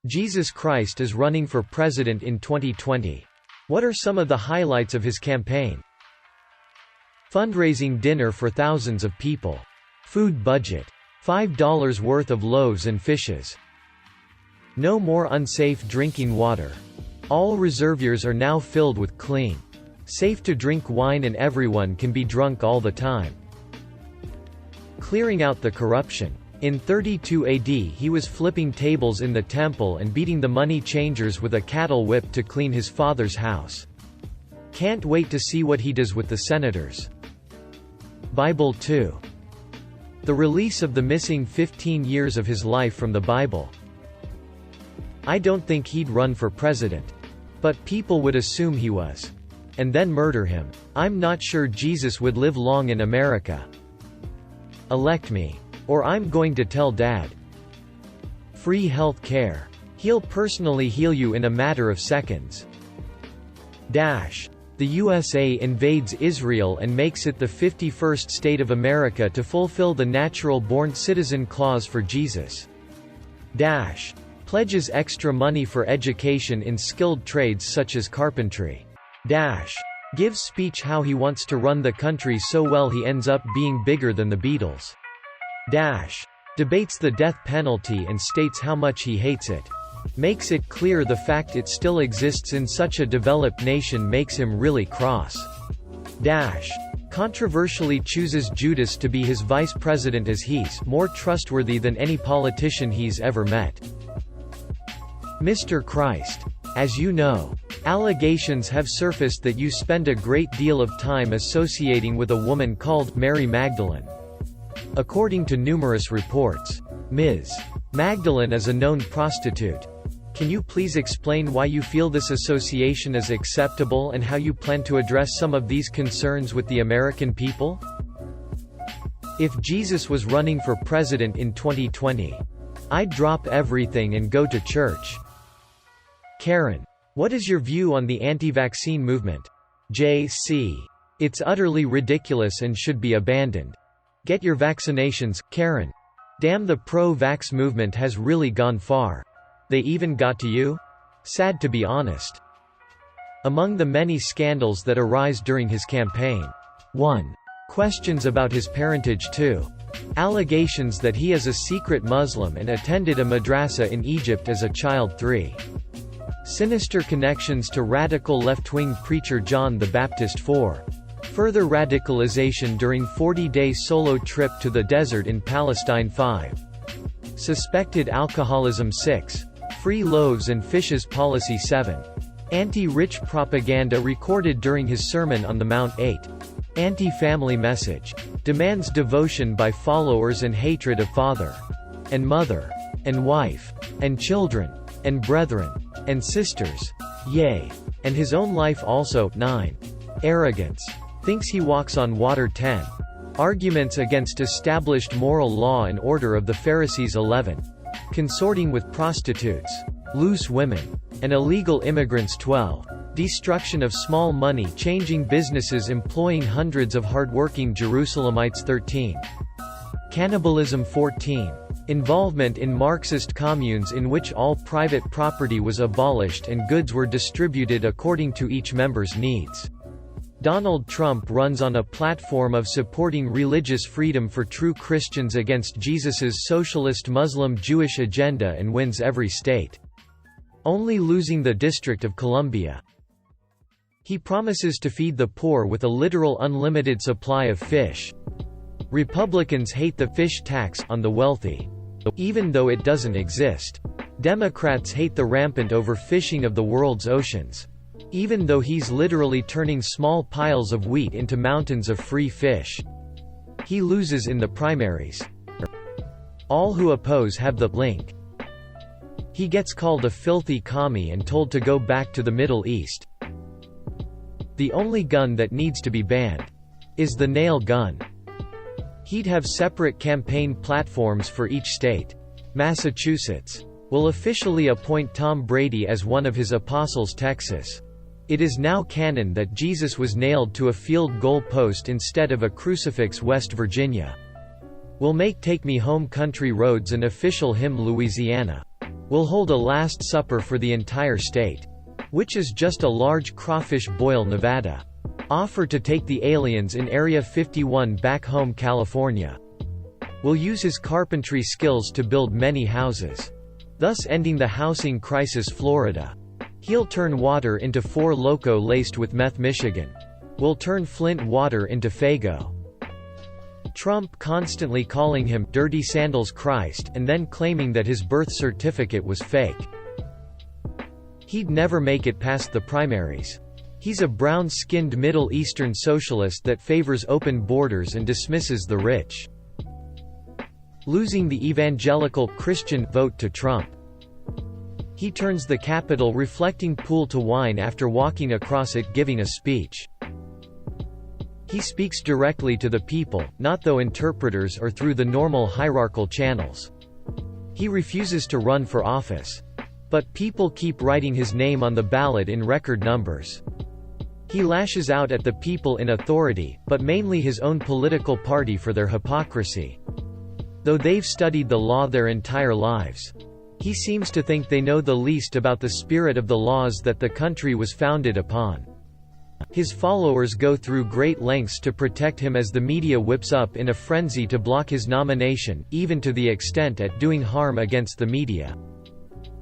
Jesus Christ is running for president in 2020. What are some of the highlights of his campaign? Fundraising dinner for thousands of people. Food budget. $5 worth of loaves and fishes. No more unsafe drinking water. All reservoirs are now filled with clean, safe-to-drink wine and everyone can be drunk all the time. Clearing out the corruption. In 32 AD he was flipping tables in the temple and beating the money changers with a cattle whip to clean his father's house. Can't wait to see what he does with the senators. Bible 2. The release of the missing 15 years of his life from the Bible. I don't think he'd run for president. But people would assume he was. And then murder him. I'm not sure Jesus would live long in America. Elect me. Or I'm going to tell Dad. Free health care. He'll personally heal you in a matter of seconds. The USA invades Israel and makes it the 51st state of America to fulfill the natural-born citizen clause for Jesus. Pledges extra money for education in skilled trades such as carpentry. Gives speech how he wants to run the country so well he ends up being bigger than the Beatles. Debates the death penalty and states how much he hates it. Makes it clear the fact it still exists in such a developed nation makes him really cross. Controversially chooses Judas to be his vice president as he's more trustworthy than any politician he's ever met. Mr. Christ. As you know, allegations have surfaced that you spend a great deal of time associating with a woman called Mary Magdalene. According to numerous reports, Ms. Magdalene is a known prostitute. Can you please explain why you feel this association is acceptable and how you plan to address some of these concerns with the American people? If Jesus was running for president in 2020, I'd drop everything and go to church. Karen. What is your view on the anti-vaccine movement? JC. It's utterly ridiculous and should be abandoned. Get your vaccinations, Karen. Damn, the pro-vax movement has really gone far. They even got to you? Sad to be honest. Among the many scandals that arise during his campaign. 1. Questions about his parentage. 2. Allegations that he is a secret Muslim and attended a madrasa in Egypt as a child. 3. Sinister connections to radical left-wing preacher John the Baptist. 4. Further radicalization during 40-day solo trip to the desert in Palestine. 5. Suspected alcoholism. 6. Free loaves and fishes policy. 7. Anti-rich propaganda recorded during his Sermon on the Mount. 8. Anti-family message. Demands devotion by followers and hatred of father and mother and wife and children and brethren and sisters. Yea. And his own life also. 9. Arrogance. Thinks he walks on water. 10. Arguments against established moral law and order of the Pharisees. 11. Consorting with prostitutes, loose women, and illegal immigrants. 12. Destruction of small money-changing businesses employing hundreds of hardworking Jerusalemites. 13. Cannibalism. 14. Involvement in Marxist communes in which all private property was abolished and goods were distributed according to each member's needs. Donald Trump runs on a platform of supporting religious freedom for true Christians against Jesus's socialist Muslim-Jewish agenda and wins every state, only losing the District of Columbia. He promises to feed the poor with a literal unlimited supply of fish. Republicans hate the fish tax on the wealthy, even though it doesn't exist. Democrats hate the rampant overfishing of the world's oceans, even though he's literally turning small piles of wheat into mountains of free fish. He loses in the primaries. All who oppose have the link. He gets called a filthy commie and told to go back to the Middle East. The only gun that needs to be banned is the nail gun. He'd have separate campaign platforms for each state. Massachusetts will officially appoint Tom Brady as one of his apostles. Texas. It is now canon that Jesus was nailed to a field goal post instead of a crucifix. West Virginia will make Take Me Home Country Roads an official hymn. Louisiana We'll hold a last supper for the entire state. Which is just a large crawfish boil Nevada. Offer to take the aliens in Area 51 back home California. We'll use his carpentry skills to build many houses. Thus ending the housing crisis Florida. He'll turn water into Four Loko laced with meth Michigan. We'll turn Flint water into Fago. Trump constantly calling him Dirty Sandals Christ and then claiming that his birth certificate was fake. He'd never make it past the primaries. He's a brown-skinned Middle Eastern socialist that favors open borders and dismisses the rich. Losing the evangelical Christian vote to Trump. He turns the Capitol reflecting pool to wine after walking across it giving a speech. He speaks directly to the people, not through interpreters or through the normal hierarchical channels. He refuses to run for office. But people keep writing his name on the ballot in record numbers. He lashes out at the people in authority, but mainly his own political party for their hypocrisy. Though they've studied the law their entire lives. He seems to think they know the least about the spirit of the laws that the country was founded upon. His followers go through great lengths to protect him as the media whips up in a frenzy to block his nomination, even to the extent at doing harm against the media.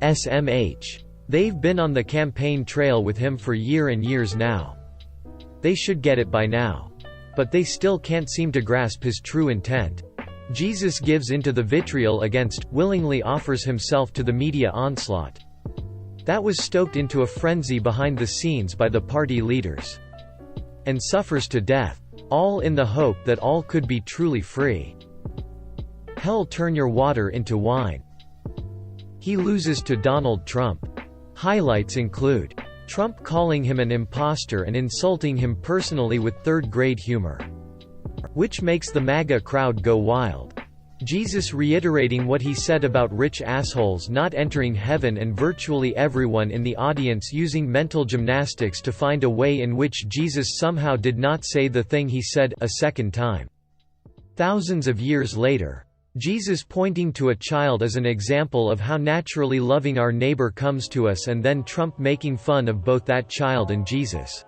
SMH. They've been on the campaign trail with him for years and years now. They should get it by now. But they still can't seem to grasp his true intent. Jesus gives into the vitriol against, willingly offers himself to the media onslaught. That was stoked into a frenzy behind the scenes by the party leaders. And suffers to death. All in the hope that all could be truly free. Hell, turn your water into wine. He loses to Donald Trump. Highlights include Trump calling him an imposter and insulting him personally with third-grade humor. Which makes the MAGA crowd go wild. Jesus reiterating what he said about rich assholes not entering heaven and virtually everyone in the audience using mental gymnastics to find a way in which Jesus somehow did not say the thing he said a second time. Thousands of years later. Jesus pointing to a child as an example of how naturally loving our neighbor comes to us, and then Trump making fun of both that child and Jesus.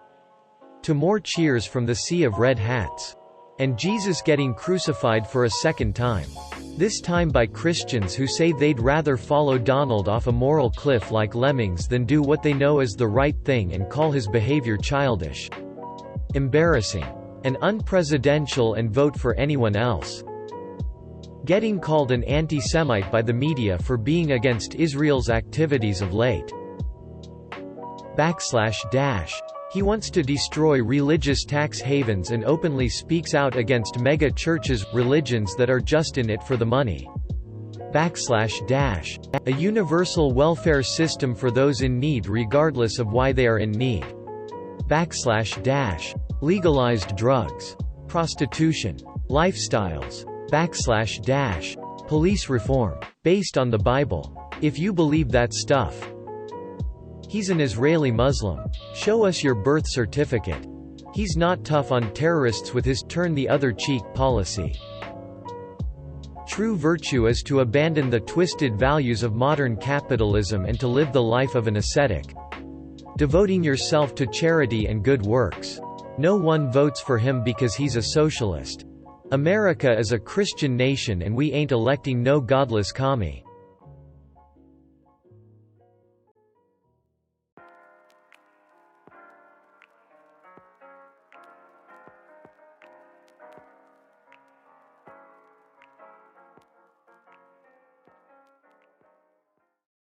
To more cheers from the sea of red hats. And Jesus getting crucified for a second time. This time by Christians who say they'd rather follow Donald off a moral cliff like lemmings than do what they know is the right thing and call his behavior childish. Embarrassing. And unpresidential and vote for anyone else. Getting called an anti-Semite by the media for being against Israel's activities of late. He wants to destroy religious tax havens and openly speaks out against mega churches, religions that are just in it for the money. A universal welfare system for those in need regardless of why they are in need. Legalized drugs. Prostitution. Lifestyles. Police reform. Based on the Bible. If you believe that stuff. He's an Israeli Muslim. Show us your birth certificate. He's not tough on terrorists with his turn the other cheek policy. True virtue is to abandon the twisted values of modern capitalism and to live the life of an ascetic. Devoting yourself to charity and good works. No one votes for him because he's a socialist. America is a Christian nation and we ain't electing no godless commie.